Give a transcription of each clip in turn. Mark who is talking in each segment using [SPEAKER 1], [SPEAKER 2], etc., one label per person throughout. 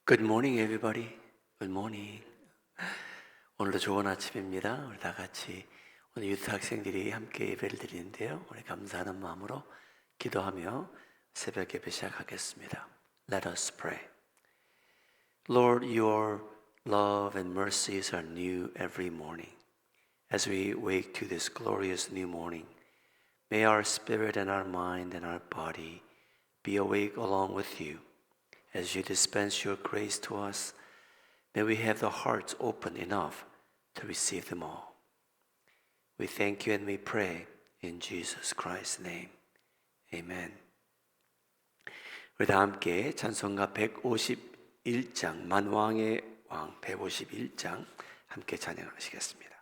[SPEAKER 1] Good morning, everybody. Good morning. 오늘도 좋은 아침입니다. 우리 다 같이 오늘 유th 학생들이 함께 예배를 드리는데요. 우리 감사하는 마음으로 기도하며 새벽 예배 시작하겠습니다. Let us pray. Lord, your love and mercies are new every morning. As we wake to this glorious new morning, may our spirit and our mind and our body be awake along with you. As you dispense your grace to us, may we have the hearts open enough to receive them all. We thank you and we pray in Jesus Christ's name. Amen. 우리 다 함께 찬송가 151장 만왕의 왕 151장 함께 찬양하시겠습니다.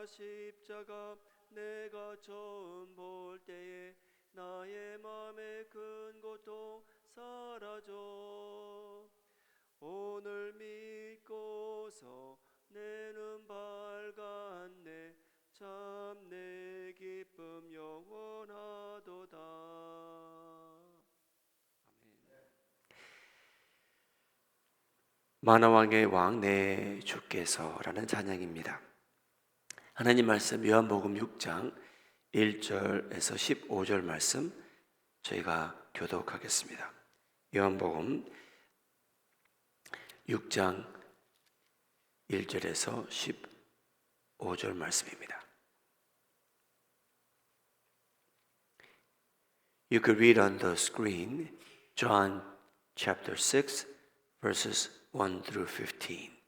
[SPEAKER 2] 십자가 내가 처음 볼 때에 나의 맘에 큰 고통 사라져 오늘 믿고서 내 눈 밝았네 참 내 기쁨 영원하도다.
[SPEAKER 1] 만왕의 왕 내 주께서라는 찬양입니다. 하나님 말씀 요한복음 6장 1절에서 15절 말씀 저희가 교독하겠습니다. 요한복음 6장 1절에서 15절 말씀입니다. You could read on the screen John chapter 6 verses 1 through 15.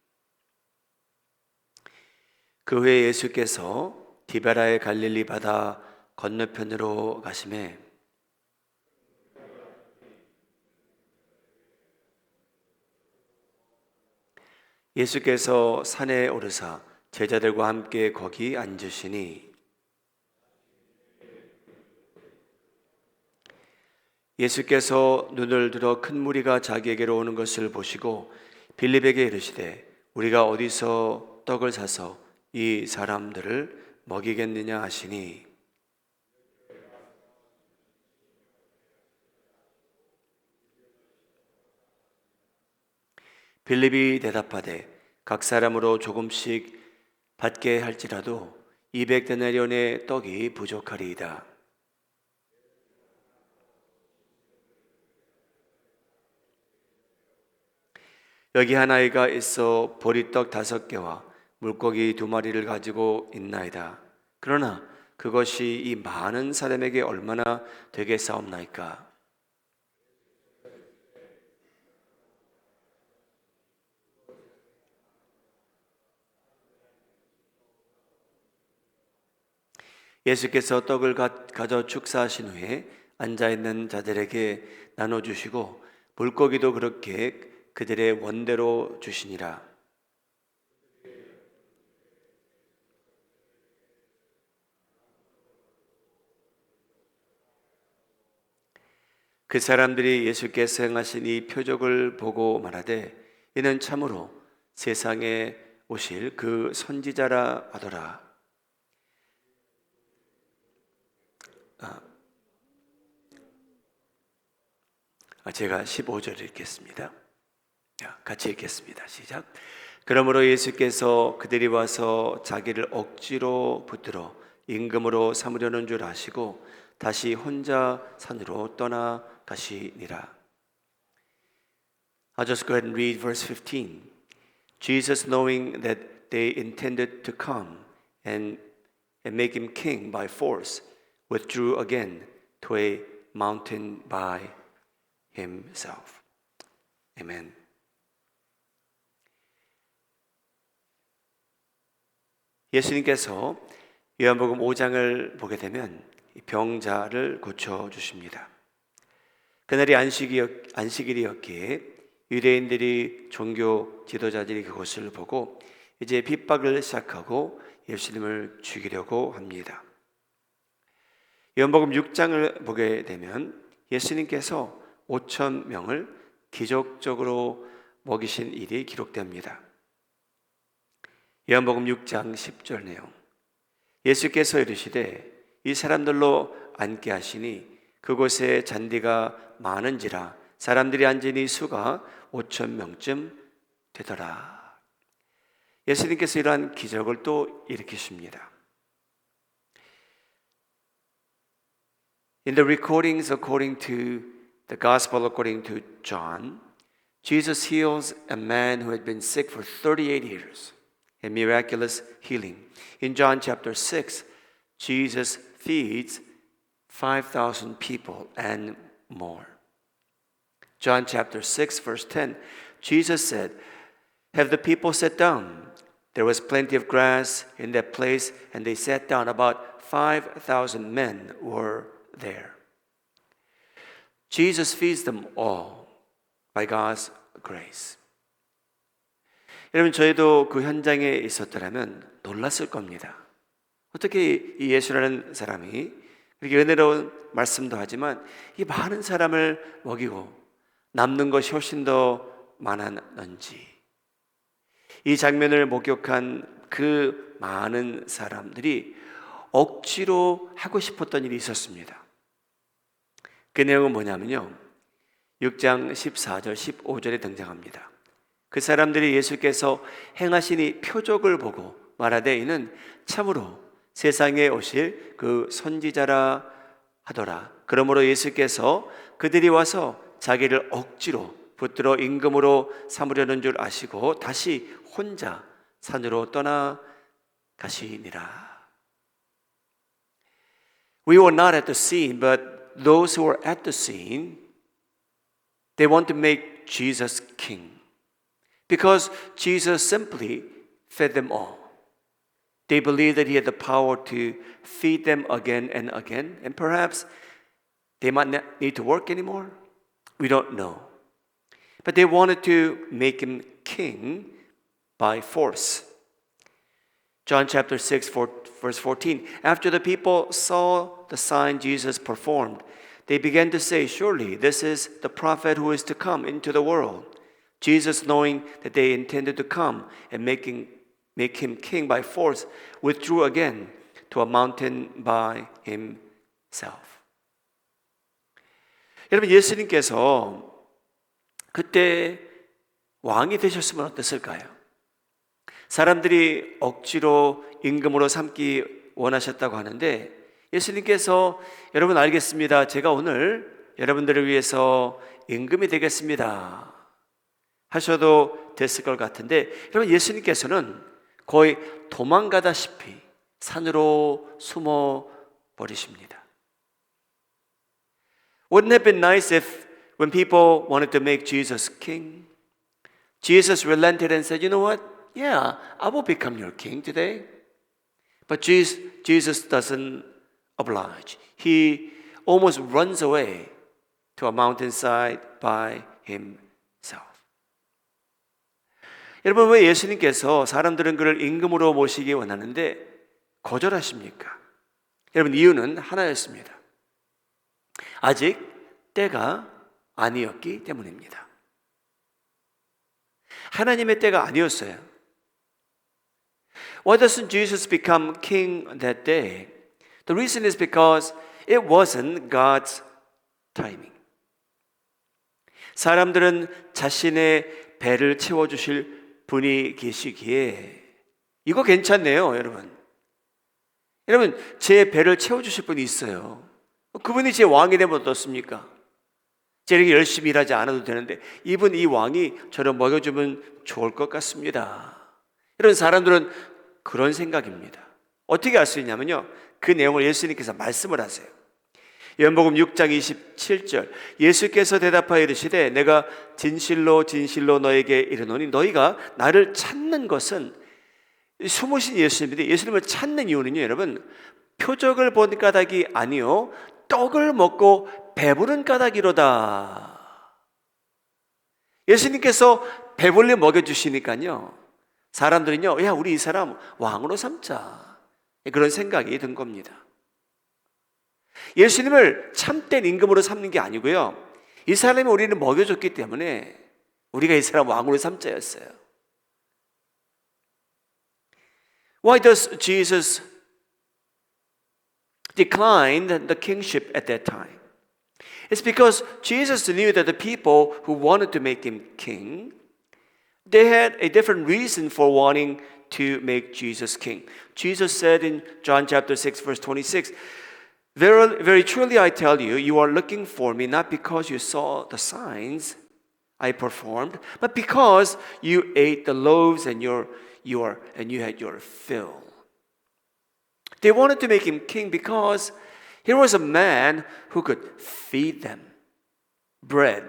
[SPEAKER 1] 그 후에 예수께서 디베라의 갈릴리 바다 건너편으로 가시매 예수께서 산에 오르사 제자들과 함께 거기 앉으시니 예수께서 눈을 들어 큰 무리가 자기에게로 오는 것을 보시고 빌립에게 이르시되 우리가 어디서 떡을 사서 이 사람들을 먹이겠느냐 하시니 빌립이 대답하되 각 사람으로 조금씩 받게 할지라도 200데나리온의 떡이 부족하리이다. 여기 한 아이가 있어 보리떡 5개와 물고기 2마리를 가지고 있나이다. 그러나 그것이 이 많은 사람에게 얼마나 되겠사옵나이까? 예수께서 떡을 가져 축사하신 후에 앉아있는 자들에게 나눠주시고 물고기도 그렇게 그들의 원대로 주시니라. 그 사람들이 예수께서 행하신 이 표적을 보고 말하되 이는 참으로 세상에 오실 그 선지자라 하더라. 제가 15절 읽겠습니다. 같이 읽겠습니다. 시작. 그러므로 예수께서 그들이 와서 자기를 억지로 붙들어 임금으로 삼으려는 줄 아시고 다시 혼자 산으로 떠나 가시니라. I'll just go ahead and read verse 15. Jesus, knowing that they intended to come and make him king by force, withdrew again to a mountain by himself. Amen. 예수님께서 요한복음 5장을 보게 되면 병자를 고쳐주십니다. 그날이 안식일이었기에 유대인들이 종교 지도자들이 그것을 보고 이제 핍박을 시작하고 예수님을 죽이려고 합니다. 요한복음 6장을 보게 되면 예수님께서 5천 명을 기적적으로 먹이신 일이 기록됩니다. 요한복음 6장 10절 내용. 예수께서 이르시되 이 사람들로 앉게 하시니 그곳에 잔디가 많은지라 사람들이 앉으니 수가 5천 명쯤 되더라. 예수님께서 이러한 기적을 또 일으키십니다. In the recordings according to the Gospel according to John, Jesus heals a man who had been sick for 38 years. A miraculous healing. In John chapter 6, Jesus feeds 5,000 people and more. John chapter 6, verse 10, Jesus said, "Have the people sat down?" There was plenty of grass in that place, and they sat down. About 5,000 men were there. Jesus feeds them all by God's grace. 여러분, 저희도 그 현장에 있었더라면 놀랐을 겁니다. 어떻게 이 예수라는 사람이 그렇게 은혜로운 말씀도 하지만 이 많은 사람을 먹이고 남는 것이 훨씬 더 많았는지. 이 장면을 목격한 그 많은 사람들이 억지로 하고 싶었던 일이 있었습니다. 그 내용은 뭐냐면요, 6장 14절 15절에 등장합니다. 그 사람들이 예수께서 행하신 이 표적을 보고 말하되 이는 참으로 세상에 오실 그 선지자라 하더라. 그러므로 예수께서 그들이 와서 자기를 억지로 붙들어 임금으로 삼으려는 줄 아시고 다시 혼자 산으로 떠나 가시니라. We were not at the scene, but those who were at the scene, they want to make Jesus king. Because Jesus simply fed them all. They believed that he had the power to feed them again and again. And perhaps they might not need to work anymore. We don't know. But they wanted to make him king by force. John chapter 6, verse 14. After the people saw the sign Jesus performed, they began to say, "Surely this is the prophet who is to come into the world." Jesus, knowing that they intended to come and make him king by force, withdrew again to a mountain by himself. 여러분, 예수님께서 그때 왕이 되셨으면 어땠을까요? 사람들이 억지로 임금으로 삼기 원하셨다고 하는데 예수님께서 여러분 알겠습니다. 제가 오늘 여러분들을 위해서 임금이 되겠습니다 하셔도 됐을 것 같은데 여러분 예수님께서는 거의 도망가다시피 산으로 숨어 버리십니다. Wouldn't it have been nice if when people wanted to make Jesus king, Jesus relented and said, you know what? Yeah, I will become your king today. But Jesus doesn't oblige. He almost runs away to a mountainside by himself. 여러분 왜 예수님께서 사람들은 그를 임금으로 모시기 원하는데 거절하십니까? 여러분 이유는 하나였습니다. 아직 때가 아니었기 때문입니다. 하나님의 때가 아니었어요. Why doesn't Jesus become king that day? The reason is because it wasn't God's timing. 사람들은 자신의 배를 채워주실 분이 계시기에 이거 괜찮네요, 여러분. 여러분, 제 배를 채워주실 분이 있어요. 그분이 제 왕이 되면 어떻습니까? 제가 이렇게 열심히 일하지 않아도 되는데 이분 이 왕이 저를 먹여주면 좋을 것 같습니다. 이런 사람들은 그런 생각입니다. 어떻게 알 수 있냐면요, 그 내용을 예수님께서 말씀을 하세요. 요한복음 6장 27절 예수께서 대답하여 이르시되 내가 진실로 진실로 너에게 이르노니 너희가 나를 찾는 것은 숨으신 예수님인데 예수님을 찾는 이유는요 여러분 표적을 본 까닭이 아니요 떡을 먹고 배부른 까닭이로다. 예수님께서 배불리 먹여주시니까요 사람들은요 야 우리 이 사람 왕으로 삼자 그런 생각이 든 겁니다. 예수님을 참된 임금으로 삼는 게 아니고요 이 사람이 우리를 먹여줬기 때문에 우리가 이 사람 왕으로 삼자였어요. Why does Jesus decline the kingship at that time? It's because Jesus knew that the people who wanted to make him king, they had a different reason for wanting to make Jesus king. Jesus said in John chapter 6 verse 26, very, very truly I tell you, you are looking for me not because you saw the signs I performed, but because you ate the loaves and you had your fill. They wanted to make him king because he was a man who could feed them bread.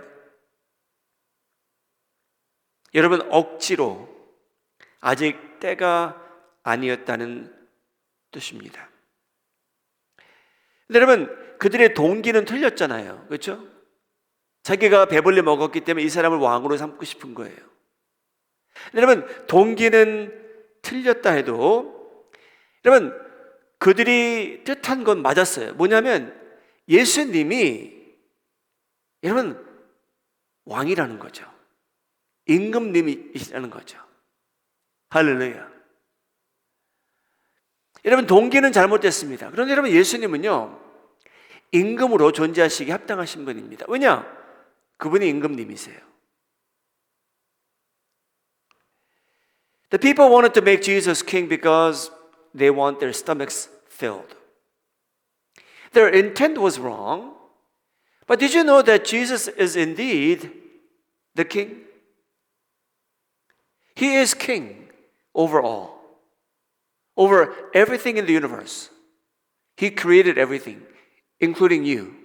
[SPEAKER 1] 여러분 억지로 아직 때가 아니었다는 뜻입니다. 근데 여러분 그들의 동기는 틀렸잖아요. 그렇죠? 자기가 배불리 먹었기 때문에 이 사람을 왕으로 삼고 싶은 거예요. 여러분 동기는 틀렸다 해도 여러분 그들이 뜻한 건 맞았어요. 뭐냐면 예수님이 여러분 왕이라는 거죠. 임금님이시라는 거죠. 할렐루야. 여러분 동기는 잘못됐습니다. 그런데 여러분 예수님은요 임금으로 존재하시기 합당하신 분입니다. 왜냐? 그분이 임금님이세요. The people wanted to make Jesus king because they want their stomachs filled. Their intent was wrong. But did you know that Jesus is indeed the king? He is king over all, over everything in the universe. He created everything, including you.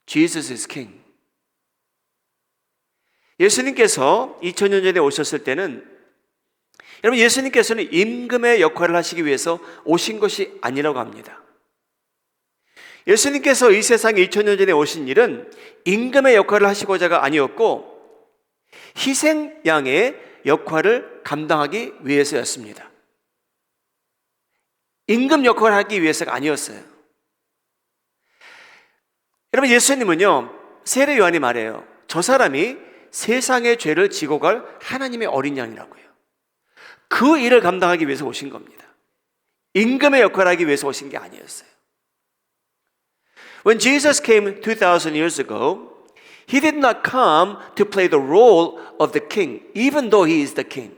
[SPEAKER 1] Jesus is king. 예수님께서 2000년 전에 오셨을 때는 여러분 예수님께서는 임금의 역할을 하시기 위해서 오신 것이 아니라고 합니다. 예수님께서 이 세상에 2000년 전에 오신 일은 임금의 역할을 하시고자가 아니었고 희생양의 역할을 감당하기 위해서였습니다. 임금 역할을 하기 위해서가 아니었어요. 여러분 예수님은요 세례 요한이 말해요. 저 사람이 세상의 죄를 지고 갈 하나님의 어린 양이라고요. 그 일을 감당하기 위해서 오신 겁니다. 임금의 역할을 하기 위해서 오신 게 아니었어요. When Jesus came 2,000 years ago,
[SPEAKER 2] He did not come to play the role of the king, even though he is the king.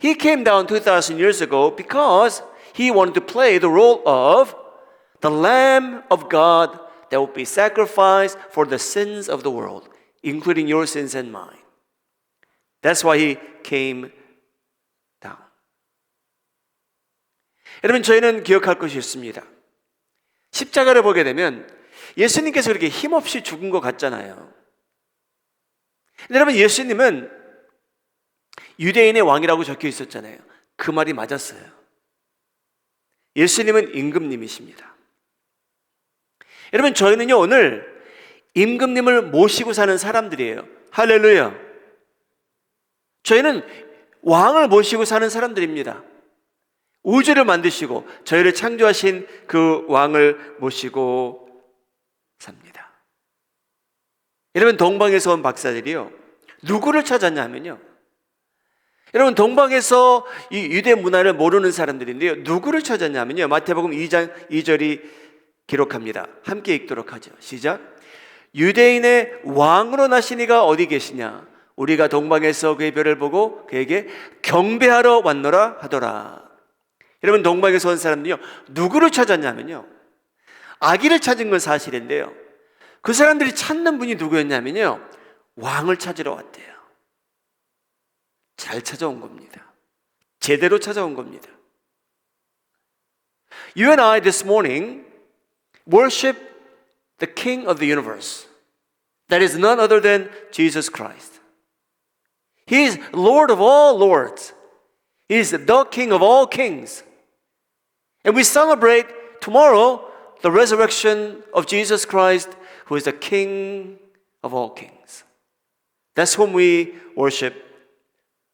[SPEAKER 2] He came down 2,000 years ago because he wanted to play the role of the Lamb of God that would be sacrificed for the sins of the world, including your sins and mine. That's why he came down. 여러분, 저희는 기억할 것이 있습니다. 십자가를 보게 되면 예수님께서 그렇게 힘없이 죽은 것 같잖아요. 근데 여러분, 예수님은 유대인의 왕이라고 적혀 있었잖아요. 그 말이 맞았어요. 예수님은 임금님이십니다. 여러분, 저희는요 오늘 임금님을 모시고 사는 사람들이에요. 할렐루야. 저희는 왕을 모시고 사는 사람들입니다. 우주를 만드시고 저희를 창조하신 그 왕을 모시고 삽니다. 여러분, 동방에서 온 박사들이요 누구를 찾았냐면요, 여러분, 동방에서 이 유대 문화를 모르는 사람들인데요, 누구를 찾았냐면요, 마태복음 2장 2절이 기록합니다. 함께 읽도록 하죠. 시작. 유대인의 왕으로 나신 이가 어디 계시냐? 우리가 동방에서 그의 별을 보고 그에게 경배하러 왔노라 하더라. 여러분, 동방에서 온 사람들이요 누구를 찾았냐면요, 아기를 찾은 건 사실인데요, 그 사람들이 찾는 분이 누구였냐면요, 왕을 찾으러 왔대요. 잘 찾아온 겁니다. 제대로 찾아온 겁니다. You and I this morning worship the King of the universe. That is none other than Jesus Christ. He is Lord of all lords. He is the King of all kings. And we celebrate tomorrow the resurrection of Jesus Christ, who is the King of all kings. That's whom we worship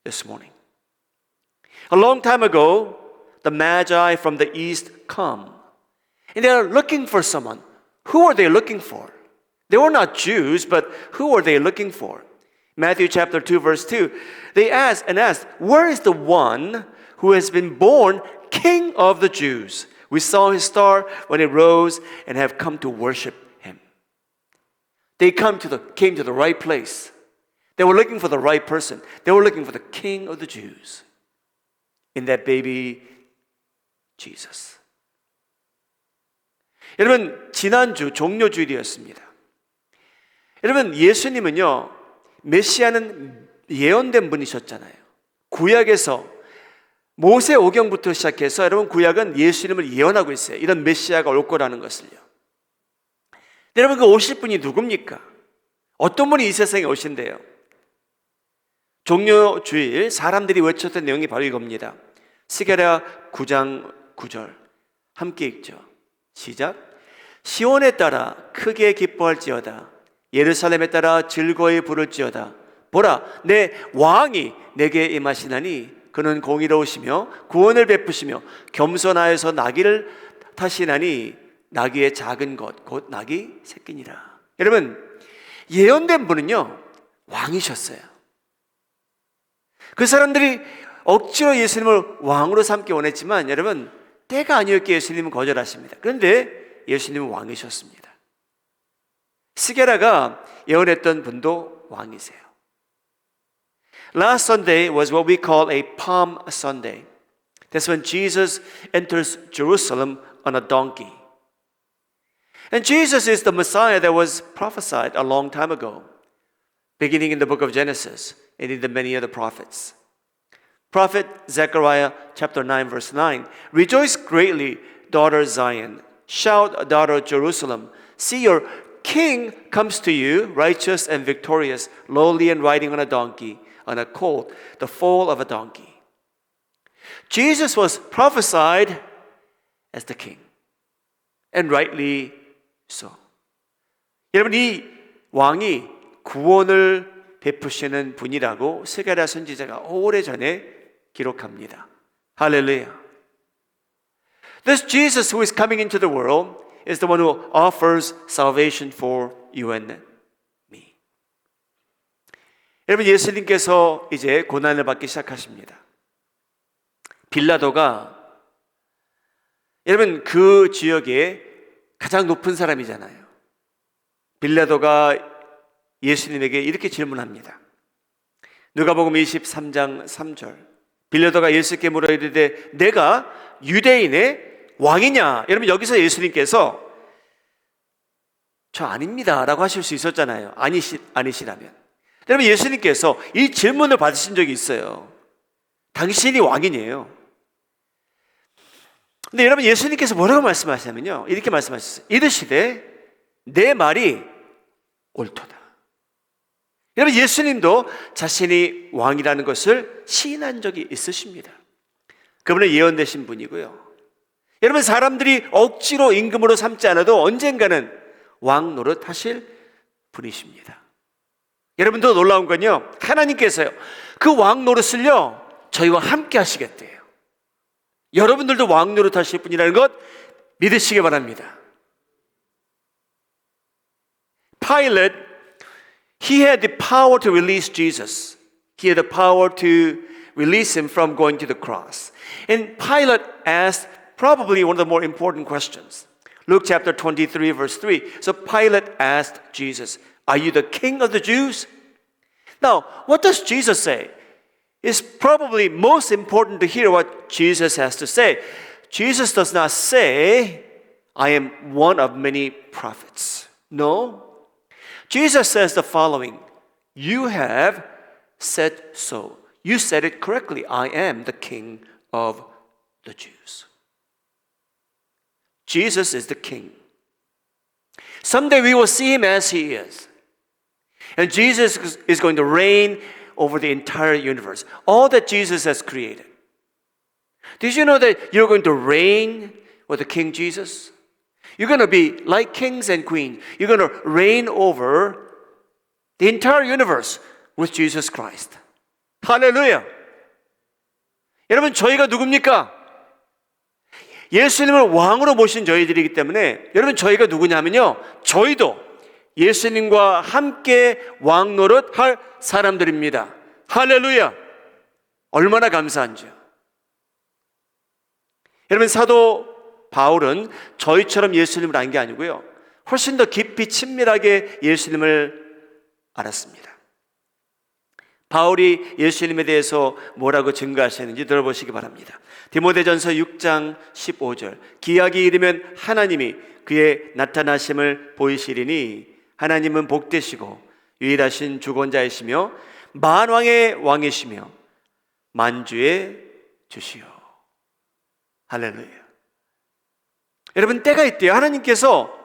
[SPEAKER 2] this morning. A long time ago, the Magi from the east come, and they are looking for someone. Who are they looking for? They were not Jews, but who are they looking for? Matthew chapter 2, verse 2, they asked, where is the one who has been born King of the Jews? We saw his star when it rose and have come to worship him. They came to the right place. They were looking for the right person. They were looking for the King of the Jews in that baby Jesus. 여러분, 지난주 종료주일이었습니다. 여러분, 예수님은요 메시아는 예언된 분이셨잖아요. 구약에서 모세 오경부터 시작해서 여러분, 구약은 예수님을 예언하고 있어요. 이런 메시아가 올 거라는 것을요. 여러분, 그 오실 분이 누굽니까? 어떤 분이 이 세상에 오신대요? 종료주일 사람들이 외쳤던 내용이 바로 이겁니다. 스가랴 9장 9절 함께 읽죠. 시작. 시온에 따라 크게 기뻐할지어다. 예루살렘에 따라 즐거이 부를지어다. 보라, 내 왕이 내게 임하시나니 그는 공의로우시며 구원을 베푸시며 겸손하여서 나귀를 타시나니 나귀의 작은 것 곧 나귀 새끼니라. 여러분, 예언된 분은요 왕이셨어요. 그 사람들이 억지로 예수님을 왕으로 삼기 원했지만 여러분, 때가 아니었기에 예수님은 거절하십니다. 그런데 예수님은 왕이셨습니다. 스게라가 예언했던 분도 왕이세요. Last Sunday was what we call a Palm Sunday. That's when Jesus enters Jerusalem on a donkey. And Jesus is the Messiah that was prophesied a long time ago, beginning in the book of Genesis and in the many other prophets. Prophet Zechariah chapter 9 verse 9, rejoice greatly, daughter Zion. Shout, daughter Jerusalem. See, your king comes to you, righteous and victorious, lowly and riding on a donkey, on a colt, the foal of a donkey. Jesus was prophesied as the king, and rightly so. 여러분, 이 왕이 구원을 베푸시는 분이라고 스가랴 선지자가 오래전에 기록합니다. 할렐루야. This Jesus who is coming into the world is the one who offers salvation for you and me. 여러분, 예수님께서 이제 고난을 받기 시작하십니다. 빌라도가 여러분 그 지역에 가장 높은 사람이잖아요. 빌라도가 예수님에게 이렇게 질문합니다. 누가복음 23장 3절. 빌라도가 예수께 물어 이르되 내가 유대인의 왕이냐? 여러분 여기서 예수님께서 저 아닙니다 라고 하실 수 있었잖아요. 아니시라면. 여러분 예수님께서 이 질문을 받으신 적이 있어요. 당신이 왕이에요. 근데 여러분 예수님께서 뭐라고 말씀하시냐면요, 이렇게 말씀하셨어요. 이르시되 내 말이 옳도다. 여러분 예수님도 자신이 왕이라는 것을 시인한 적이 있으십니다. 그분은 예언되신 분이고요. 여러분 사람들이 억지로 임금으로 삼지 않아도 언젠가는 왕 노릇 하실 분이십니다. 여러분도 놀라운 건요, 하나님께서요 그 왕 노릇을요 저희와 함께 하시겠대요. 여러분들도 왕 노릇 하실 분이라는 것 믿으시기 바랍니다. Pilate, he had the power to release Jesus. He had the power to release him from going to the cross. And Pilate asked probably one of the more important questions. Luke chapter 23 verse 3. So Pilate asked Jesus, are you the king of the Jews? Now, what does Jesus say? It's probably most important to hear what Jesus has to say. Jesus does not say, I am one of many prophets. No. Jesus says the following, you have said so. You said it correctly. I am the king of the Jews. Jesus is the king. Someday we will see him as he is. And Jesus is going to reign over the entire universe. All that Jesus has created. Did you know that you're going to reign with the King Jesus? You're going to be like kings and queens. You're going to reign over the entire universe with Jesus Christ. 할렐루야! 여러분 저희가 누굽니까? 예수님을 왕으로 모신 저희들이기 때문에 여러분 저희가 누구냐면요, 저희도 예수님과 함께 왕 노릇 할 사람들입니다. 할렐루야! 얼마나 감사한지요. 여러분 사도 바울은 저희처럼 예수님을 안 게 아니고요, 훨씬 더 깊이 친밀하게 예수님을 알았습니다. 바울이 예수님에 대해서 뭐라고 증거하시는지 들어보시기 바랍니다. 디모데전서 6장 15절. 기약이 이르면 하나님이 그의 나타나심을 보이시리니 하나님은 복되시고 유일하신 주권자이시며 만왕의 왕이시며 만주의 주시오. 할렐루야. 여러분 때가 있대요. 하나님께서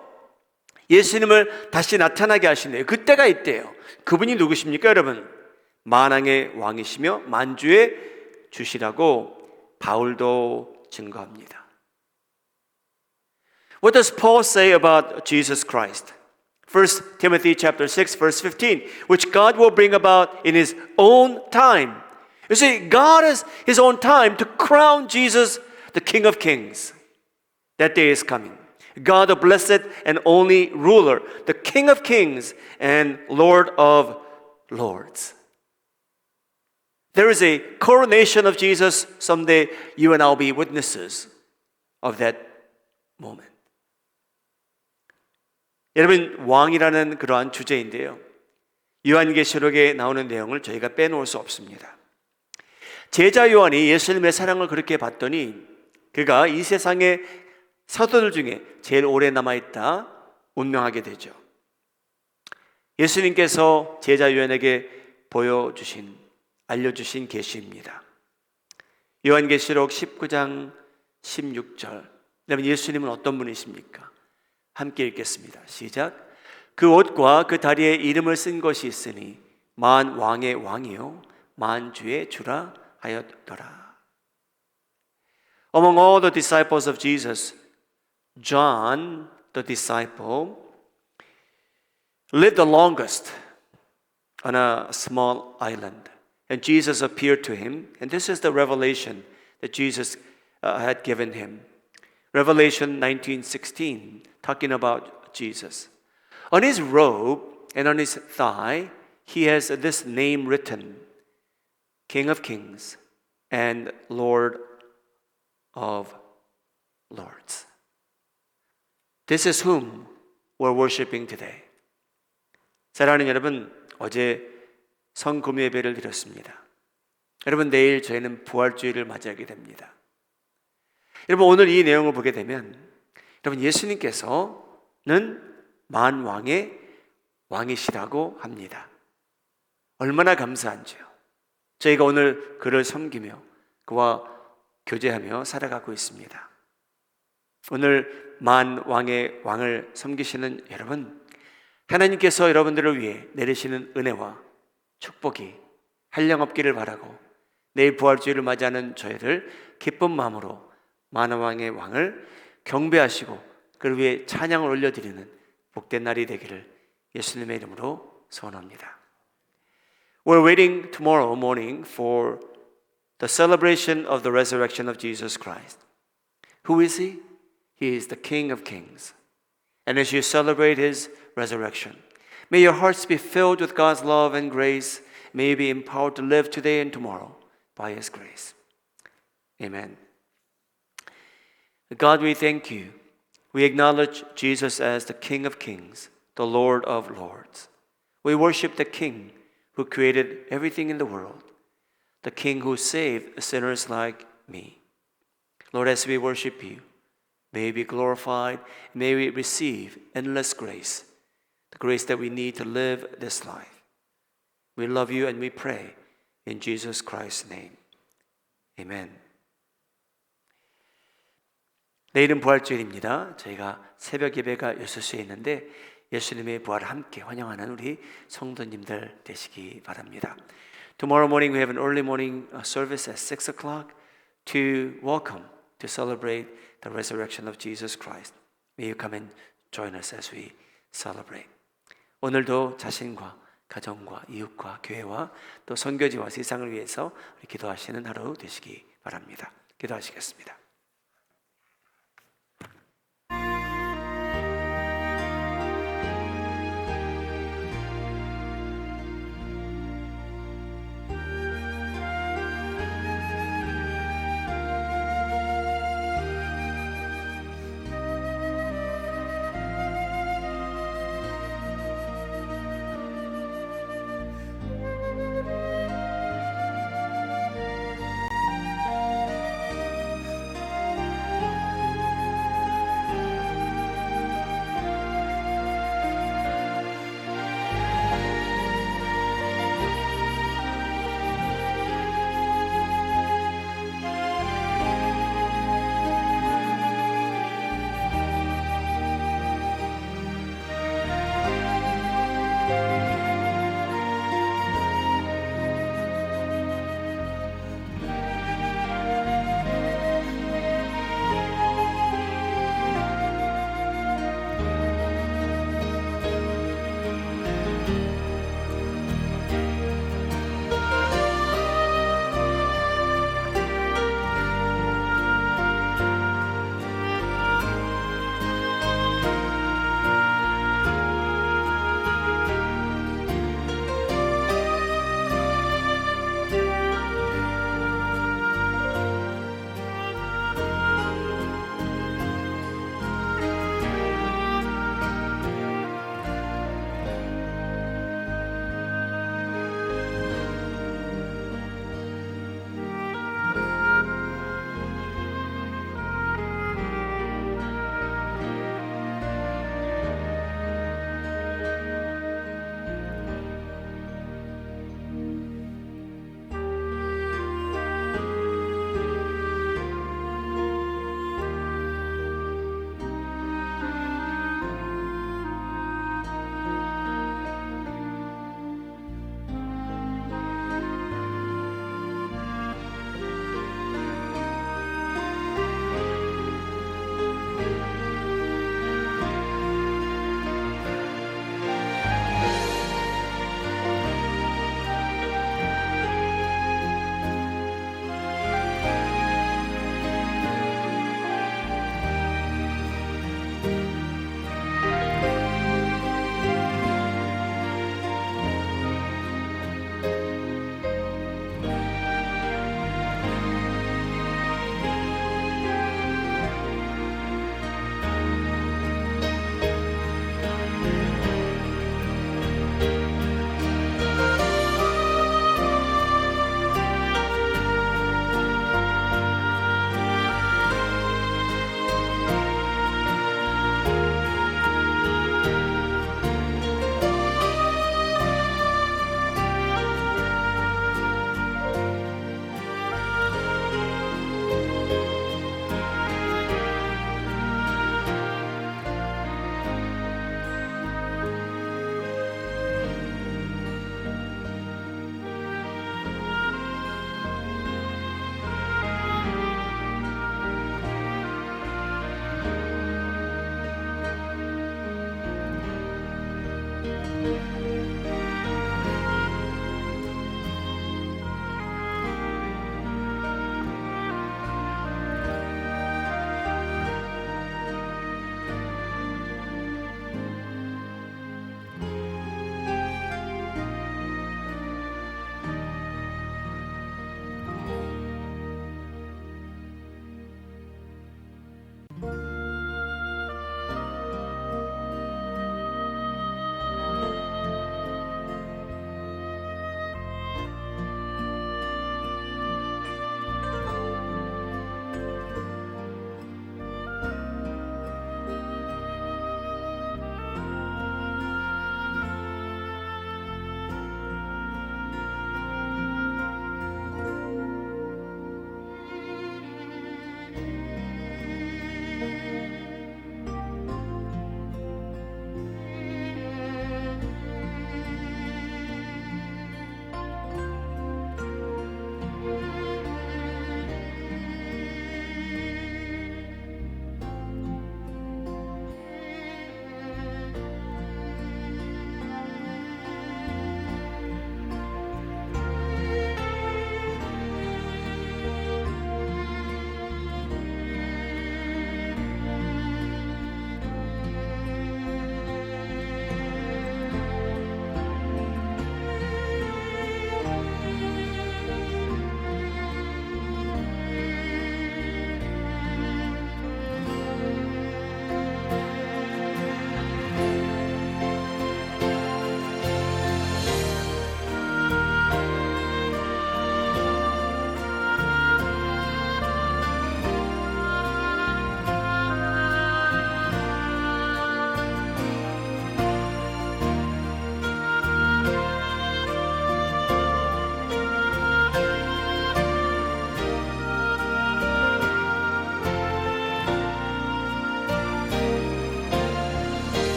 [SPEAKER 2] 예수님을 다시 나타나게 하시네요. 그 때가 있대요. 그분이 누구십니까 여러분? 만왕의 왕이시며 만주의 주시라고 바울도 증거합니다. What does Paul say about Jesus Christ? 1 Timothy chapter 6 verse 15, which God will bring about in his own time. You see, God has his own time to crown Jesus the King of Kings. That day is coming. God the blessed and only ruler, the King of Kings and Lord of Lords. There is a coronation of Jesus. Someday you and I will be witnesses of that moment. 여러분 왕이라는 그러한 주제인데요, 요한계시록에 나오는 내용을 저희가 빼놓을 수 없습니다. 제자 요한이 예수님의 사랑을 그렇게 봤더니 그가 이 세상의 사도들 중에 제일 오래 남아있다 운명하게 되죠. 예수님께서 제자 요한에게 알려주신 계시입니다. 요한계시록 19장 16절. 여러분 예수님은 어떤 분이십니까? 함께 읽겠습니다. 시작. 그 옷과 그 다리에 이름을 쓴 것이 있으니 만 왕의 왕이요 만주의 주라 하였더라. Among all the disciples of Jesus, John, the disciple, lived the longest on a small island. And Jesus appeared to him. And this is the revelation that Jesus had given him. Revelation 19:16, talking about Jesus. On his robe and on his thigh, he has this name written, King of Kings and Lord of Lords. This is whom we're worshiping today. 사랑하는 여러분, 어제 성금요 예배를 드렸습니다. 여러분, 내일 저희는 부활주일을 맞이하게 됩니다. 여러분, 오늘 이 내용을 보게 되면 여러분, 예수님께서는 만왕의 왕이시라고 합니다. 얼마나 감사한지요. 저희가 오늘 그를 섬기며 그와 교제하며 살아가고 있습니다. 오늘 만왕의 왕을 섬기시는 여러분, 하나님께서 여러분들을 위해 내리시는 은혜와 축복이 한량없기를 바라고 내일 부활주일을 맞이하는 저희를 기쁜 마음으로 만왕의 왕을 경배하시고 그를 위해 찬양을 올려드리는 복된 날이 되기를 예수님의 이름으로 소원합니다. We're waiting tomorrow morning for the celebration of the resurrection of Jesus Christ. Who is He? He is the King of Kings. And as you celebrate His resurrection, may your hearts be filled with God's love and grace. May you be empowered to live today and tomorrow by His grace. Amen. God, we thank you. We acknowledge Jesus as the King of Kings, the Lord of Lords. We worship the King who created everything in the world, the King who saved sinners like me. Lord, as we worship you, may you be glorified, may we receive endless grace, the grace that we need to live this life. We love you and we pray in Jesus Christ's name. Amen. 내일은 부활주일입니다. 저희가 새벽 예배가 6시에 있는데 예수님의 부활을 함께 환영하는 우리 성도님들 되시기 바랍니다. Tomorrow morning we have an early morning service at 6 o'clock to welcome, to celebrate the resurrection of Jesus Christ. May you come and join us as we celebrate. 오늘도 자신과 가정과 이웃과 교회와 또 선교지와 세상을 위해서 기도하시는 하루 되시기 바랍니다. 기도하시겠습니다.